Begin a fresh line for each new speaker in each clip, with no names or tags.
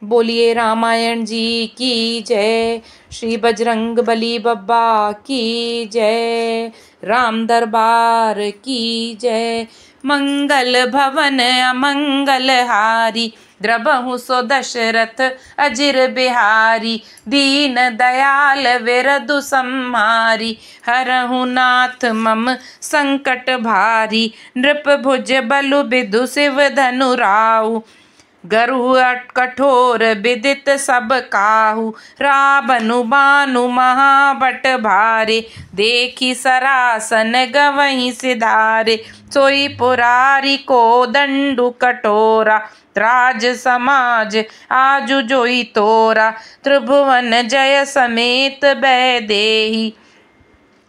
बोलिए रामायण जी की जय। श्री बजरंग बली बब्बा की जय। राम दरबार की जय। मंगल भवन अमंगल हारी, द्रबहु सो दशरथ अजिर बिहारी। दीन दयाल विरधु सम्हारी, हरहु नाथ मम संकट भारी। नृप भुज बलु बिदु शिव धनु राऊ, गरु कठोर विदित सब काहू। रावनु बानु महाबट भारे, देखी सरासन गवहीं सिधारे। सोई पुरारी को दंडु कटोरा, राज समाज आजु जोई तोरा। त्रिभुवन जय समेत बैदेही,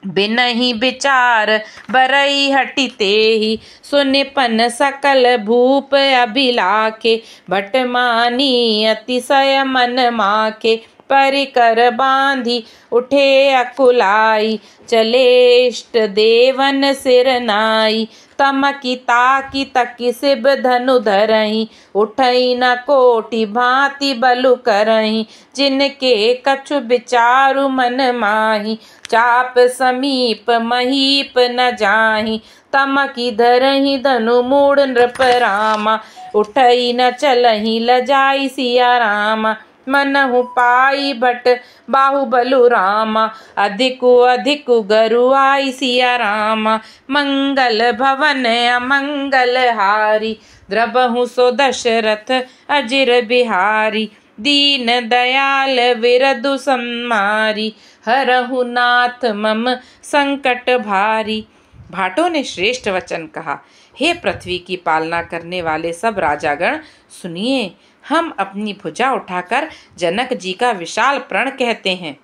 बिनहि विचार बरई हटि तेहि। सुनिपन सकल भूप अभिलाखे, भट मानी अतिशय मन माखे। परिकर बांधी उठे अकुलाई, चले इष्ट देवन सिर नाई। तमकी ताकी तकी सिब धनु धरहीं, उठई न कोटि भांति बलु करहीं। जिनके कछु विचारु मन माही, चाप समीप महीप न जाहीं। तमकी धरहीं धनु मूढ़ नृप रामा, उठई न चलहीं लजाई सिया रामा। मनहु पाई भट बाहुबलु रामा, अधिकु अधिकु गरु आई सिया रामा। मंगल भवन अमंगल हारी, द्रबहु सो दशरथ अजिर बिहारी। दीन दयाल विरधु सम्हारी, हरहु नाथ मम संकट भारी। भाटों ने श्रेष्ठ वचन कहा, हे पृथ्वी की पालना करने वाले सब राजागण सुनिए। हम अपनी भुजा उठाकर जनक जी का विशाल प्रण कहते हैं।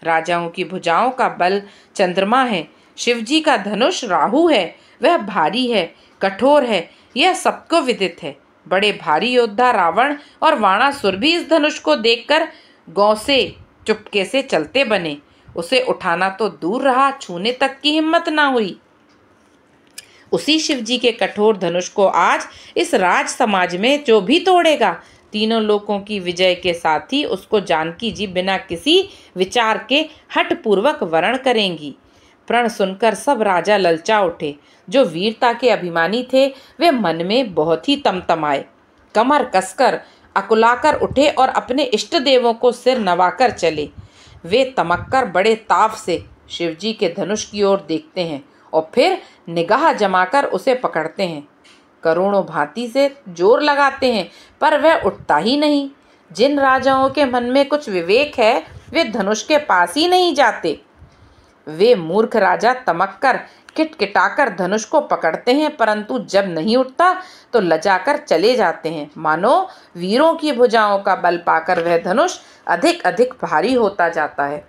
राजाओं की भुजाओं का बल चंद्रमा है, शिव जी का धनुष राहु है। वह भारी है, कठोर है, यह सबको विदित है। बड़े भारी योद्धा रावण और वाणासुर भी इस धनुष को देखकर गौ से चुपके से चलते बने। उसे उठाना तो दूर रहा, छूने तक की हिम्मत ना हुई। उसी शिव जी के कठोर धनुष को आज इस राज समाज में जो भी तोड़ेगा, तीनों लोकों की विजय के साथ ही उसको जानकी जी बिना किसी विचार के हठ पूर्वक वरण करेंगी। प्रण सुनकर सब राजा ललचा उठे। जो वीरता के अभिमानी थे वे मन में बहुत ही तमतमाए, कमर कसकर अकुलाकर उठे और अपने इष्ट देवों को सिर नवाकर चले। वे तमक्कर बड़े ताव से शिवजी के धनुष की ओर देखते हैं और फिर निगाह जमाकर उसे पकड़ते हैं। करोड़ों भांति से जोर लगाते हैं पर वह उठता ही नहीं। जिन राजाओं के मन में कुछ विवेक है वे धनुष के पास ही नहीं जाते। वे मूर्ख राजा तमक्कर किटकिटाकर धनुष को पकड़ते हैं, परंतु जब नहीं उठता तो लजाकर चले जाते हैं। मानो वीरों की भुजाओं का बल पाकर वह धनुष अधिक अधिक भारी होता जाता है।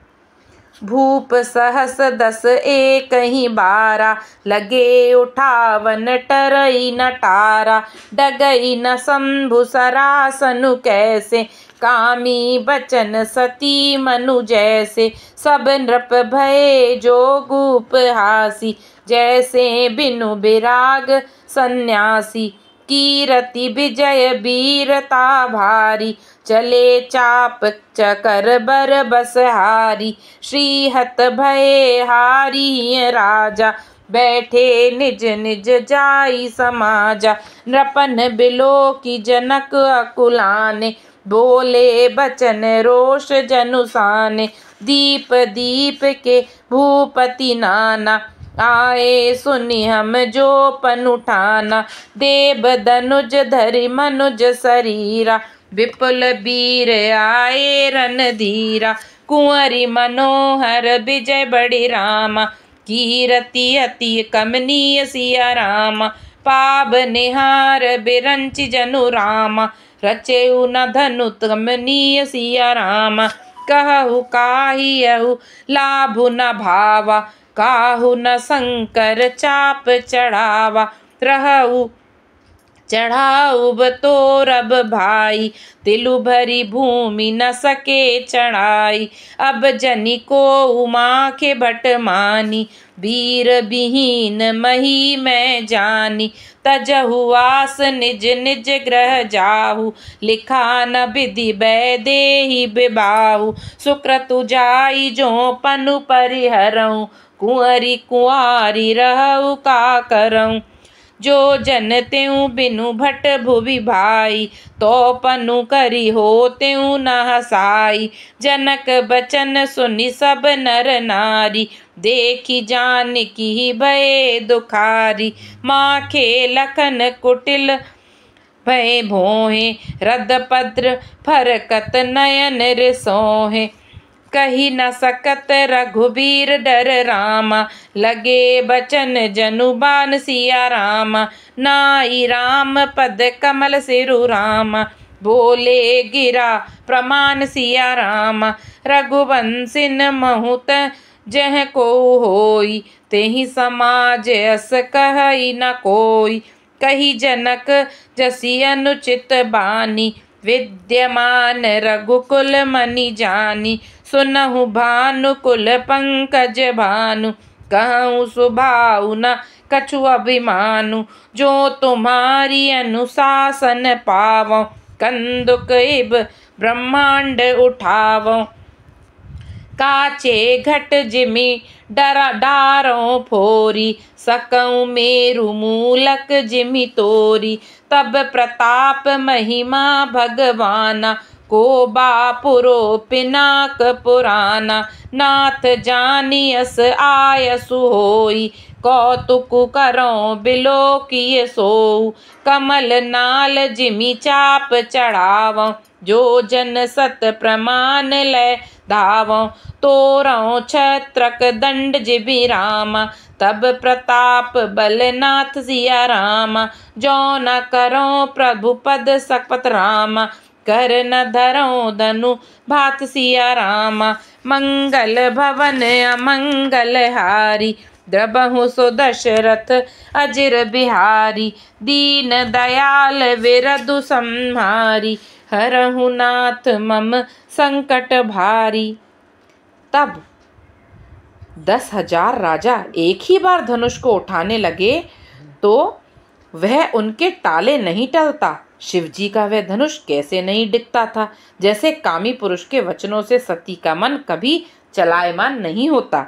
भूप सहस दस एक ही बारा, लगे उठावन टरई न टारा। डगई न शंभु सरासनु कैसे, कामी बचन सती मनु जैसे। सब नृप भये जोगूप हासी, जैसे बिनु बिराग सन्यासी। कीरति विजय वीरता भारी, चले चाप चकर बर बसहारी। श्रीहत भये हारी राजा, बैठे निज निज जाई समाजा। नृपन बिलो की जनक अकुलाने, बोले बचन रोष जनुसाने। दीप दीप के भूपति नाना, आए सुनि हम जो पन उठाना। देव धनुज धरि मनुज शरीरा, विपुल वीर आए रणधीरा। कुंवरी मनोहर विजय बड़ी रामा, कीरति अति कमनीय सिया रामा। पाब निहार बिरंचि जनु रामा, रचेउ न धनु कमनीय सिया रामा। कहु काहियहु लाभु न भावा, काहु न शंकर चाप चढ़ावा। रहु चढ़ाऊब तो रब भाई, तिलु भरी भूमि न सके चढ़ाई। अब जनि को उमा के भट मानी, वीर विहीन मही मैं जानी। तजहु आस निज निज ग्रह जाहु, लिखा न विधि बैदेहि बिबाहु। सुक्रतु जाई जो पनु परिहरऊँ, कुंवरी कुंवारी रहु का करऊँ। जो जन त्यों बिनु भट भुवि भाई, तो पनु करी हो त्यों न हसाई। जनक बचन सुनि सब नर नारी, देखी जानकी भये दुखारी। माखे लखन कुटिल भय भोहे, रदपद्र फरकत नयन रिसोहे। कही न सकत रघुबीर डर रामा, लगे बचन जनुबान सिया रामा। नाई राम पद कमल सिरु रामा, बोले गिरा प्रमाण सिया रामा। रघुवंशिन महुत जह को होई, तेहि समाज अस कहई न कोई। कही जनक जसी अनुचित बानी, विद्यमान रघुकुल मनि जानी। सुनहु भानुकुल पंकज भानु, कहूँ सुभाउ न कछु अभिमानु। जो तुम्हारी अनुशासन पावों, कंदुक इब ब्रह्मांड उठावों। काचे घट जिमि डारों फोरी, सकऊँ मेरु मूलक जिमि तोरी। तब प्रताप महिमा भगवाना, को बापुरो पिनाक पुराना। नाथ जानियस आयसु होई, कौतुक करो बिलोकिय सोऊ। कमल नाल जिमि चाप चढ़ावों, जो जन सत प्रमाण ले धावों। तोरऊँ छत्रक दंड जिबि रामा, तब प्रताप बलनाथ सिया रामा। जो न करो प्रभु पद सकपत रामा, कर न धरो धनु भात सिया रामा। मंगल भवन अमंगल हारी, द्रबहु सो दशरथ अजिर बिहारी। दीन दयाल विरधु संहारी, हरहु नाथ मम संकट भारी। तब 10,000 राजा एक ही बार धनुष को उठाने लगे तो वह उनके टाले नहीं टलता। शिवजी का वह धनुष कैसे नहीं डिगता था, जैसे कामी पुरुष के वचनों से सती का मन कभी चलायमान नहीं होता।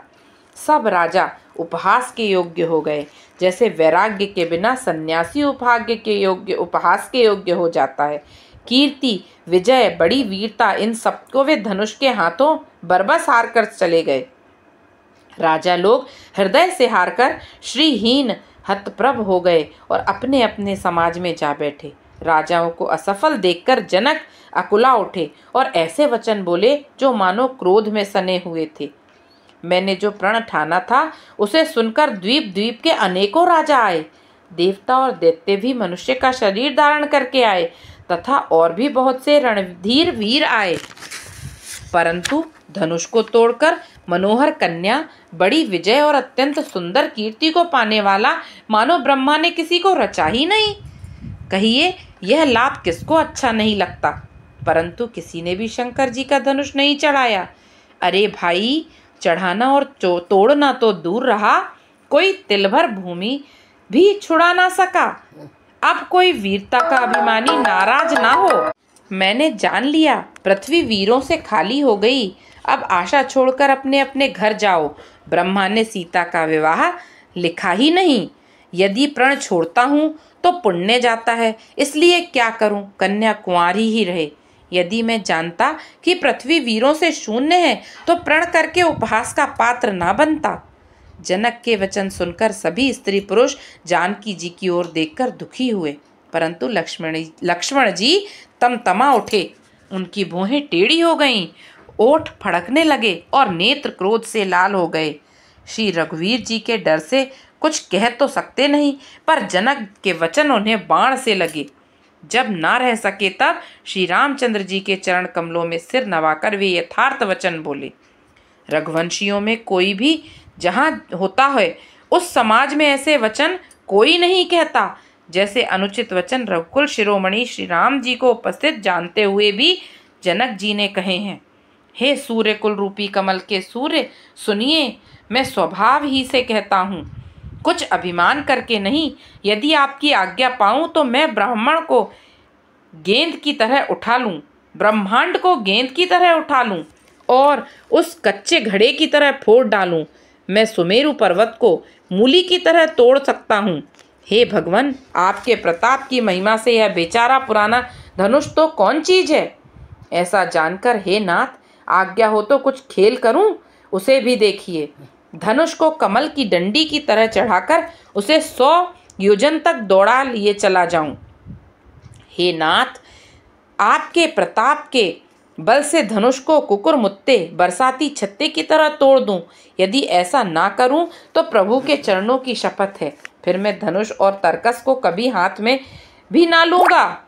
सब राजा उपहास के योग्य हो गए, जैसे वैराग्य के बिना सन्यासी उपहास के योग्य हो जाता है। कीर्ति, विजय, बड़ी वीरता, इन सबको वे धनुष के हाथों बरबस हार कर चले गए। राजा लोग हृदय से हारकर श्रीहीन हतप्रभ हो गए और अपने अपने समाज में जा बैठे। राजाओं को असफल देखकर जनक अकुला उठे और ऐसे वचन बोले जो मानो क्रोध में सने हुए थे। मैंने जो प्रण ठाना था उसे सुनकर द्वीप द्वीप के अनेकों राजा आए। देवता और दैत्य भी मनुष्य का शरीर धारण करके आए तथा और भी बहुत से रणधीर वीर आए, परंतु धनुष को तोड़कर मनोहर कन्या, बड़ी विजय और अत्यंत सुंदर कीर्ति को पाने वाला मानो ब्रह्मा ने किसी को रचा ही नहीं। कहिए यह लाभ किसको अच्छा नहीं लगता, परंतु किसी ने भी शंकर जी का धनुष नहीं चढ़ाया। अरे भाई, चढ़ाना और तोड़ना तो दूर रहा, कोई तिलभर भूमि भी छुड़ा ना सका। अब कोई वीरता का अभिमानी नाराज ना हो। मैंने जान लिया पृथ्वी वीरों से खाली हो गई। अब आशा छोड़कर अपने अपने घर जाओ। ब्रह्मा ने सीता का विवाह लिखा ही नहीं। यदि प्रण छोड़ता हूँ तो पुण्य जाता है, इसलिए क्या करूँ, कन्या कुंवारी ही रहे। यदि मैं जानता कि पृथ्वी वीरों से शून्य है तो प्रण करके उपहास का पात्र ना बनता। जनक के वचन सुनकर सभी स्त्री पुरुष जानकी जी की ओर देखकर दुखी हुए, परंतु लक्ष्मण जी तमतमा उठे। उनकी भौहें टेढ़ी हो गईं, ओठ फड़कने लगे और नेत्र क्रोध से लाल हो गए। श्री रघुवीर जी के डर से कुछ कह तो सकते नहीं, पर जनक के वचन उन्हें बाण से लगे। जब ना रह सके तब श्री रामचंद्र जी के चरण कमलों में सिर नवाकर वे यथार्थ वचन बोले। रघुवंशियों में कोई भी जहाँ होता है उस समाज में ऐसे वचन कोई नहीं कहता। जैसे अनुचित वचन रघुकुल शिरोमणि श्री राम जी को उपस्थित जानते हुए भी जनक जी ने कहे हैं। हे सूर्य कुल रूपी कमल के सूर्य, सुनिए, मैं स्वभाव ही से कहता हूँ, कुछ अभिमान करके नहीं। यदि आपकी आज्ञा पाऊँ तो मैं ब्राह्मण को गेंद की तरह उठा लूँ, ब्रह्मांड को गेंद की तरह उठा लूँ और उस कच्चे घड़े की तरह फोड़ डालूँ। मैं सुमेरु पर्वत को मूली की तरह तोड़ सकता हूँ। हे भगवान, आपके प्रताप की महिमा से यह बेचारा पुराना धनुष तो कौन चीज है। ऐसा जानकर हे नाथ, आज्ञा हो तो कुछ खेल करूं, उसे भी देखिए। धनुष को कमल की डंडी की तरह चढ़ाकर उसे 100 योजन तक दौड़ा लिए चला जाऊं। हे नाथ, आपके प्रताप के बल से धनुष को कुकुर मुत्ते बरसाती छत्ते की तरह तोड़ दूं। यदि ऐसा ना करूं तो प्रभु के चरणों की शपथ है, फिर मैं धनुष और तरकस को कभी हाथ में भी ना लूंगा।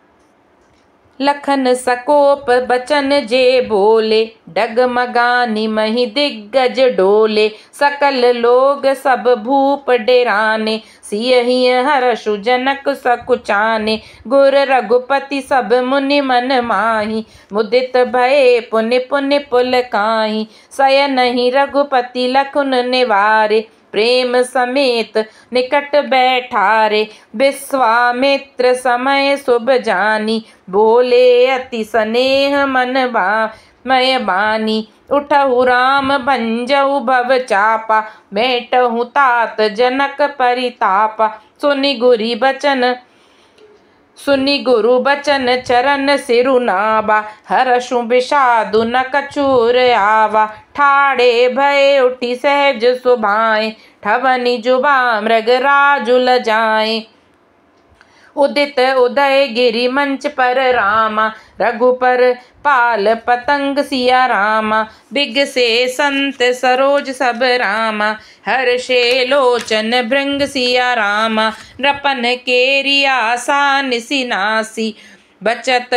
लखन सकोप बचन जे बोले, डगमगानी मही दिग्गज डोले। सकल लोग सब भूप डेराने, सियहि हर्षु जनक सकुचाने। गुर रघुपति सब मुनि मन माही, मुदित भये पुनि पुनि पुलकाही। सयनहि रघुपति लखुन निवारे, प्रेम समेत निकट बैठारे। विश्वामित्र समय शुभ जानी, बोले अति स्नेह मन मय बानी। उठहु राम भंजहु भव चापा, बैठहु तात जनक परितापा। सुनि गुरु बचन चरण सिरु नाबा, हर्षु विषादु न कछुर आवा। ठाड़े भय उठी सहज सुभाए, ठवनि जुबा मृग राजु लजाए। उदित उदय गिरि मंच पर रामा, रघुपर पाल पतंग सिया रामा। बिगसे संत सरोज सब रामा, हर्षे लोचन भृंग सिया रामा। नृपन केरी आसा निसि नासी, बचत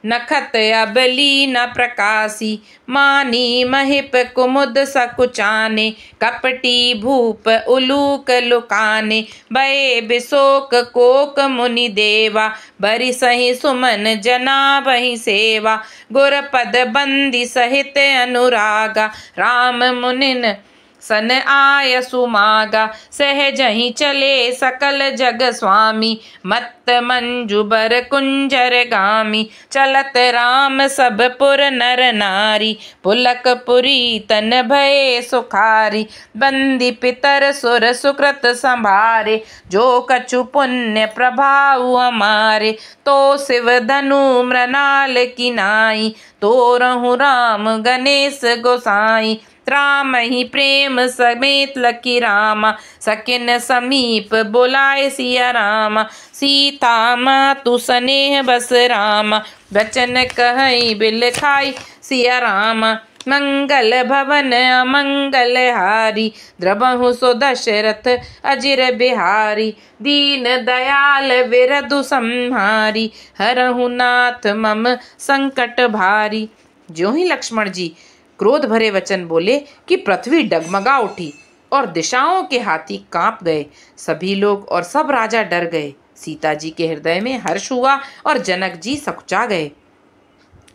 नखत अबली न प्रकाशी। मानी महिप कुमुद सकुचाने, कपटी भूप उलूक लुकाने। भये बिशोक कोक मुनि देवा, बरि सहि सुमन जना बहि सेवा। गुर पद बंदी सहित अनुरागा, राम मुनिन सन आय सुमागा। सहजहि चले सकल जग स्वामी, मत्त मंजु बर कुंजर गामी। चलत राम सब पुर नर नारी, पुलक पुरी तन भये सुखारी। बंदी पितर सुर सुकृत संभारे, जो कछु पुण्य प्रभाव हमारे। तो शिव धनु मृणाल की नाई, तोरहु राम गणेश गोसाई। राम ही प्रेम समेत लकी रामा, सकिन समीप बुलाए सिया रामा। सीता मातु स्नेह बस रामा, वचन कहई बिल खाई सिया रामा। मंगल भवन अमंगल हारी, द्रबहु सो दशरथ अजिर बिहारी। दीन दयाल विरधु संहारी, हरहु नाथ मम संकट भारी। ज्यों ही लक्ष्मण जी क्रोध भरे वचन बोले कि पृथ्वी डगमगा उठी और दिशाओं के हाथी कांप गए। सभी लोग और सब राजा डर गए। सीता जी के हृदय में हर्ष हुआ और जनक जी सकुचा गए।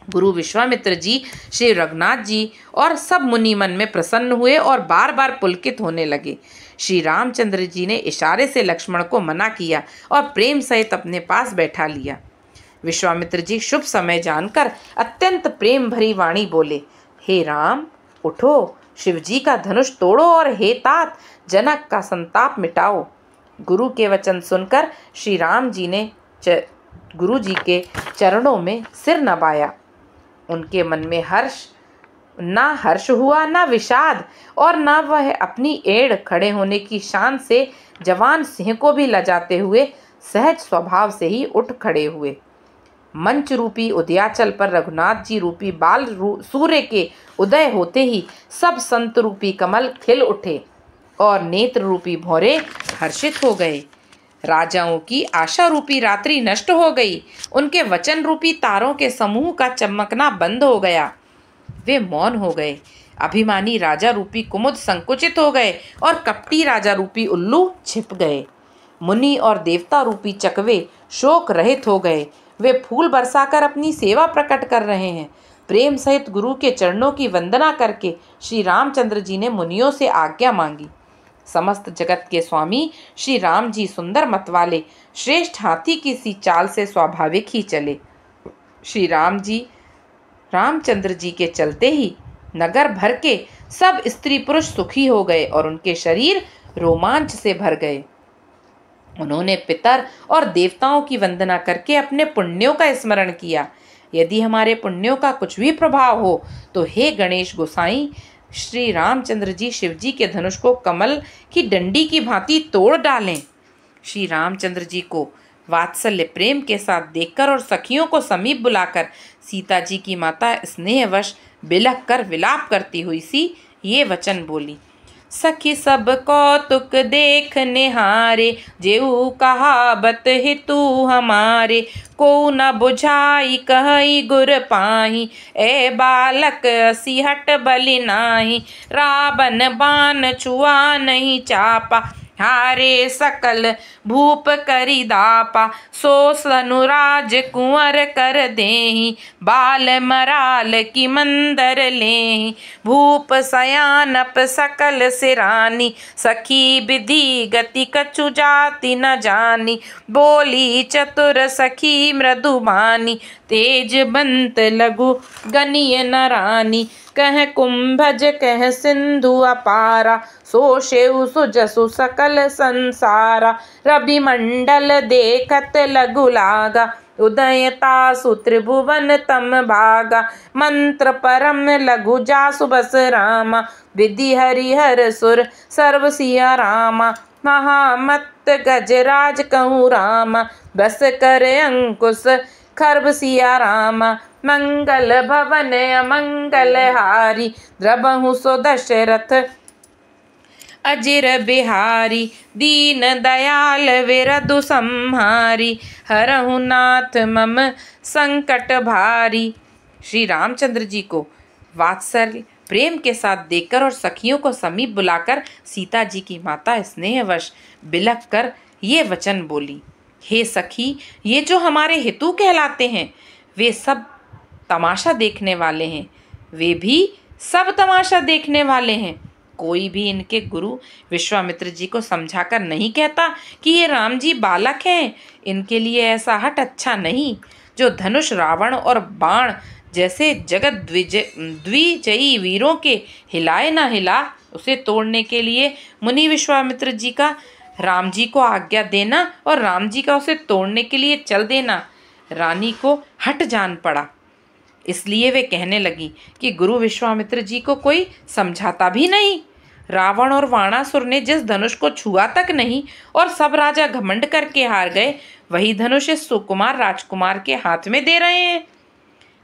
गुरु विश्वामित्र जी, श्री रघुनाथ जी और सब मुनि मन में प्रसन्न हुए और बार बार पुलकित होने लगे। श्री रामचंद्र जी ने इशारे से लक्ष्मण को मना किया और प्रेम सहित अपने पास बैठा लिया। विश्वामित्र जी शुभ समय जानकर अत्यंत प्रेम भरी वाणी बोले, हे राम, उठो, शिवजी का धनुष तोड़ो और हे तात, जनक का संताप मिटाओ। गुरु के वचन सुनकर श्री राम जी ने गुरु जी के चरणों में सिर नवाया। उनके मन में हर्ष हुआ, ना विषाद, और ना वह अपनी एड़ खड़े होने की शान से जवान सिंह को भी लजाते हुए सहज स्वभाव से ही उठ खड़े हुए। मंच रूपी उदयाचल पर रघुनाथ जी रूपी बाल सूर्य के उदय होते ही सब संत रूपी कमल खिल उठे और नेत्र रूपी भौरे हर्षित हो गए। राजाओं की आशा रूपी रात्रि नष्ट हो गई। उनके वचन रूपी तारों के समूह का चमकना बंद हो गया। वे मौन हो गए। अभिमानी राजा रूपी कुमुद संकुचित हो गए और कपटी राजा रूपी उल्लू छिप गए। मुनि और देवता रूपी चकवे शोक रहित हो गए। वे फूल बरसाकर अपनी सेवा प्रकट कर रहे हैं। प्रेम सहित गुरु के चरणों की वंदना करके श्री रामचंद्र जी ने मुनियों से आज्ञा मांगी। समस्त जगत के स्वामी श्री राम जी सुंदर मत वाले श्रेष्ठ हाथी की सी चाल से स्वाभाविक ही चले। श्री रामचंद्र जी के चलते ही नगर भर के सब स्त्री पुरुष सुखी हो गए और उनके शरीर रोमांच से भर गए। उन्होंने पितर और देवताओं की वंदना करके अपने पुण्यों का स्मरण किया। यदि हमारे पुण्यों का कुछ भी प्रभाव हो तो हे गणेश गोसाई, श्री रामचंद्र जी शिव जी के धनुष को कमल की डंडी की भांति तोड़ डालें। श्री रामचंद्र जी को वात्सल्य प्रेम के साथ देखकर और सखियों को समीप बुलाकर सीता जी की माता स्नेहवश बिलख कर विलाप करती हुई सी ये वचन बोली। सखी सब कौतुक देख निहारे, जेऊ कहावत हेतु हमारे, को न बुझाई कहि गुर पाही, ए बालक सिहट बलि नाही, रावण बाण छुआ नहीं चापा, हारे सकल भूप करी दापा, सो सनुराज कुंवर कर देहि, बाल मराल की मंदर लेहि, भूप सयानप सकल सिरानी, सखी विधि गति कछु जाति न जानी, बोली चतुर सखी मृदुबानी, तेज बंत लघु गनीय नरानी, कह कुंभज कह सिंधु अपारा, सो शेउ सुजसु सकल संसारा, रवि मंडल देखत लघु लागा, उदयता त्रिभुवन तम भागा, मंत्र परम लघु जासु बस रामा, विधि हरिहर सुर सर्व सिया रामा, महामत गजराज कहूँ रामा, बस कर अंकुश खर्ब सिया रामा, मंगल भवन अमंगल हारी, द्रबहु सो दशरथ अजिर बिहारी, दीन दयाल विरधु संहारी, हरहु नाथ मम संकट भारी। श्री रामचंद्र जी को वात्सल्य प्रेम के साथ देखकर और सखियों को समीप बुलाकर सीता जी की माता स्नेहवश बिलख कर ये वचन बोली। हे सखी, ये जो हमारे हितु कहलाते हैं वे सब तमाशा देखने वाले हैं, वे भी सब तमाशा देखने वाले हैं। कोई भी इनके गुरु विश्वामित्र जी को समझाकर नहीं कहता कि ये राम जी बालक हैं। इनके लिए ऐसा हट अच्छा नहीं। जो धनुष रावण और बाण जैसे जगत द्विजयी वीरों के हिलाए ना हिला, उसे तोड़ने के लिए मुनि विश्वामित्र जी का राम जी को आज्ञा देना और राम जी का उसे तोड़ने के लिए चल देना रानी को हट जान पड़ा। इसलिए वे कहने लगी कि गुरु विश्वामित्र जी को कोई समझाता भी नहीं। रावण और वाणासुर ने जिस धनुष को छुआ तक नहीं और सब राजा घमंड करके हार गए, वही धनुष इस सुकुमार राजकुमार के हाथ में दे रहे हैं।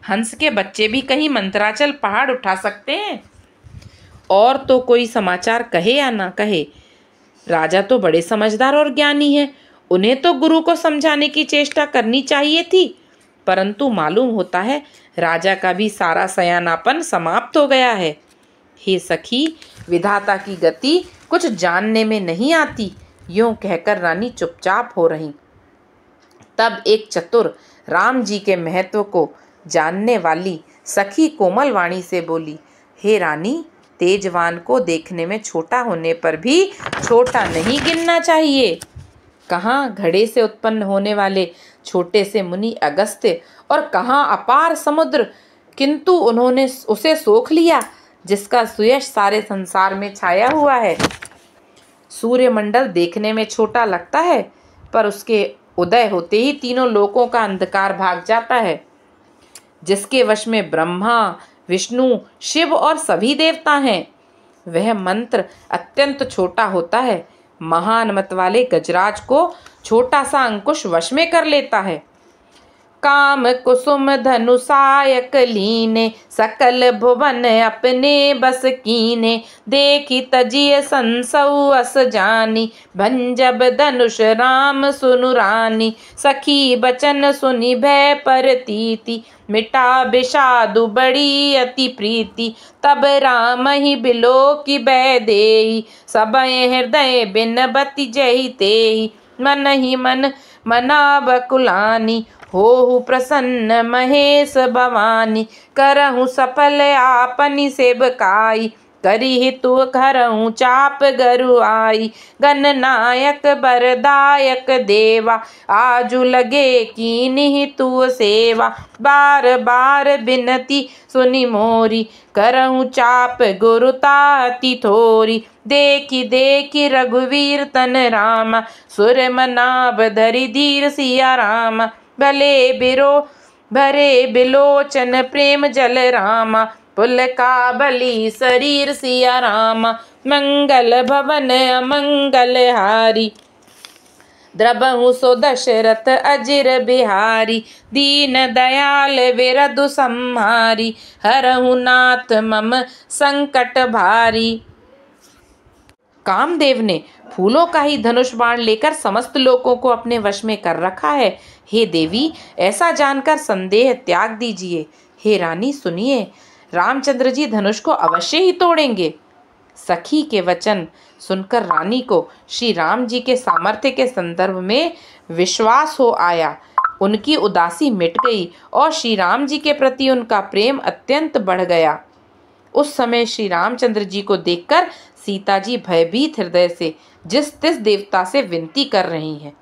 हंस के बच्चे भी कहीं मंत्राचल पहाड़ उठा सकते हैं। और तो कोई समाचार कहे या ना कहे, राजा तो बड़े समझदार और ज्ञानी हैं। उन्हें तो गुरु को समझाने की चेष्टा करनी चाहिए थी, परंतु मालूम होता है राजा का भी सारा सयानापन समाप्त हो गया है। हे सखी, विधाता की गति कुछ जानने में नहीं आती। यूं कहकर रानी चुपचाप हो रही। तब एक चतुर राम जी के महत्व को जानने वाली सखी कोमल वाणी से बोली, हे रानी, तेजवान को देखने में छोटा होने पर भी छोटा नहीं गिनना चाहिए। कहाँ घड़े से उत्पन्न होने वाले छोटे से मुनि अगस्त्य और कहाँ अपार समुद्र, किंतु उन्होंने उसे सोख लिया जिसका सुयश सारे संसार में छाया हुआ है। सूर्यमंडल देखने में छोटा लगता है, पर उसके उदय होते ही तीनों लोकों का अंधकार भाग जाता है। जिसके वश में ब्रह्मा, विष्णु, शिव और सभी देवता हैं, वह मंत्र अत्यंत छोटा होता है। महान मत वाले गजराज को छोटा सा अंकुश वश में कर लेता है। काम कुसुम धनुषायक लीने, सकल भुवन अपने बस कीने, देखी तजिय संसौ अस जानी, भंजब धनुष राम सुनु रानी, सखी बचन सुनि भय परतीति, मिटा विषादु बड़ी अति प्रीति, तब राम ही बिलो की भय देहि, सबय हृदय बिनबति जहि तेहि, मन ही मन मना बकुलानी, होहु प्रसन्न महेश भवानी। करहु सफल आपनी सेवकाई, करी हितु करहु चाप गरु आई। गणनायक बरदायक देवा, आजु लगे कीन्ही तू सेवा। बार बार बिनती सुनी मोरी, करहु चाप गुरु ताति थोरी। देखी देखी रघुवीर तन रामा, सुर मनाब धरि धीर सिया रामा। भरे बिलोचन प्रेम जल रामा, पुल का बली शरीर सिया रामा। मंगल भवन अमंगल हारी, द्रबहु सो दशरथ अजिर बिहारी। दीन दयाल विरधु संहारी, हरहु नाथ मम संकट भारी। कामदेव ने फूलों का ही धनुष बाण लेकर समस्त लोगों को अपने वश में कर रखा है। हे देवी, ऐसा जानकर संदेह त्याग दीजिए। हे रानी सुनिए, रामचंद्र जी धनुष को अवश्य ही तोड़ेंगे। सखी के वचन सुनकर रानी को श्री राम जी के सामर्थ्य के संदर्भ में विश्वास हो आया। उनकी उदासी मिट गई और श्री राम जी के प्रति उनका प्रेम अत्यंत बढ़ गया। उस समय श्री रामचंद्र जी को देखकर सीता जी भयभीत हृदय से जिस तिस देवता से विनती कर रही हैं।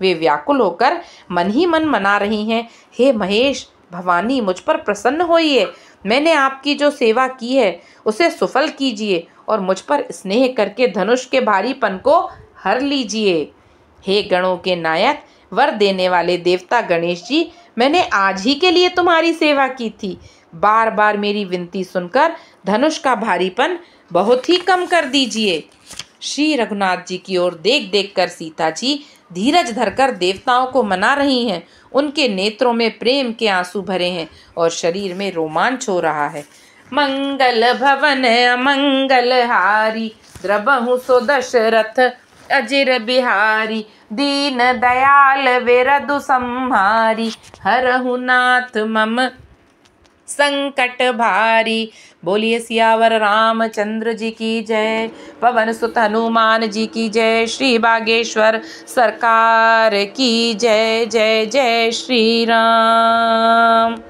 वे व्याकुल होकर मन ही मन मना रही हैं, हे महेश भवानी, मुझ पर प्रसन्न होइए। मैंने आपकी जो सेवा की है उसे सुफल कीजिए और मुझ पर स्नेह करके धनुष के भारीपन को हर लीजिए। हे गणों के नायक, वर देने वाले देवता गणेश जी, मैंने आज ही के लिए तुम्हारी सेवा की थी। बार बार मेरी विनती सुनकर धनुष का भारीपन बहुत ही कम कर दीजिए। श्री रघुनाथ जी की ओर देख देख कर सीता जी धीरज धरकर देवताओं को मना रही हैं। उनके नेत्रों में प्रेम के आंसू भरे हैं और शरीर में रोमांच हो रहा है। मंगल भवन अमंगल हारी, द्रबहु सो दशरथ अजिर बिहारी। दीन दयाल विरधु संहारी, हरहु नाथ मम संकट भारी। बोलिए सियावर रामचंद्र जी की जय, पवन सुत हनुमान जी की जय, श्री बागेश्वर सरकार की जय। जय जय श्री राम।